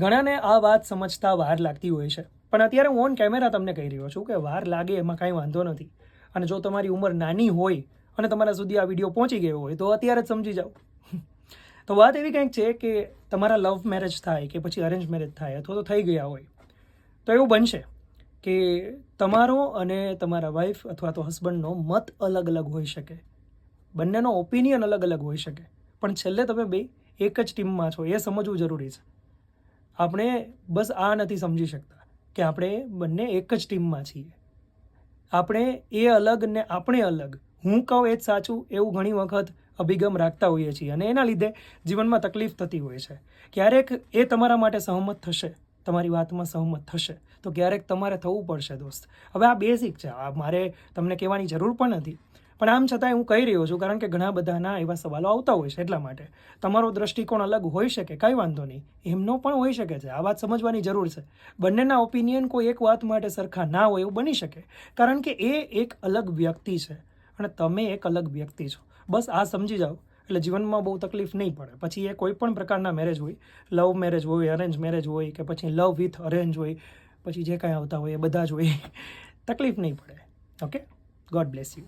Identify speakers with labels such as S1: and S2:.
S1: ઘણાને આ વાત સમજતા વાર લાગતી હોય છે, પણ અત્યારે હું ઓન કેમેરા તમને કહી રહ્યો છું કે વાર લાગે એમાં કાંઈ વાંધો નથી. અને જો તમારી ઉંમર નાની હોય અને તમારા સુધી આ વિડીયો પહોંચી ગયો હોય તો અત્યારે જ સમજી જાઓ. તો વાત એવી કંઈક છે કે તમારા લવ મેરેજ થાય કે પછી અરેન્જ મેરેજ થાય અથવા તો થઈ ગયા હોય તો એવું બનશે કે તમારો અને તમારા વાઈફ અથવા તો હસબન્ડનો મત અલગ અલગ હોઈ શકે, બંનેનો ઓપિનિયન અલગ અલગ હોઈ શકે, પણ છેલ્લે તમે બે એક જ ટીમમાં છો એ સમજવું જરૂરી છે. આપણે બસ આ નથી સમજી શકતા કે આપણે બંને એક જ ટીમમાં છીએ. આપણે એ અલગ ને આપણે અલગ, હું કહું એ જ સાચું એવું ઘણી વખત અભિગમ રાખતા હોઈએ છીએ અને એના લીધે જીવનમાં તકલીફ થતી હોય છે. ક્યારેક એ તમારા માટે સહમત થશે, તમારી વાતમાં સહમત થશે, તો ક્યારેક તમારે થવું પડશે દોસ્ત. હવે આ બેઝિક છે, આ મારે તમને કહેવાની જરૂર પણ નથી, પણ આમ છતાંય હું કહી રહ્યો છું કારણ કે ઘણા બધાના એવા સવાલો આવતા હોય છે. એટલા માટે તમારો દૃષ્ટિકોણ અલગ હોઈ શકે, કાંઈ વાંધો નહીં, એમનો પણ હોઈ શકે છે. આ વાત સમજવાની જરૂર છે. બંનેના ઓપિનિયન કોઈ એક વાત માટે સરખા ના હોય એવું બની શકે, કારણ કે એ એક અલગ વ્યક્તિ છે અને તમે એક અલગ વ્યક્તિ છો. બસ આ સમજી જાઓ એટલે જીવનમાં બહુ તકલીફ નહીં પડે. પછી એ કોઈ પણ પ્રકારના મેરેજ હોય, લવ મેરેજ હોય, અરેન્જ મેરેજ હોય કે પછી લવ વિથ અરેન્જ હોય, પછી જે કાંઈ આવતા હોય એ બધા જ હોય, તકલીફ નહીં પડે. Okay, God bless you.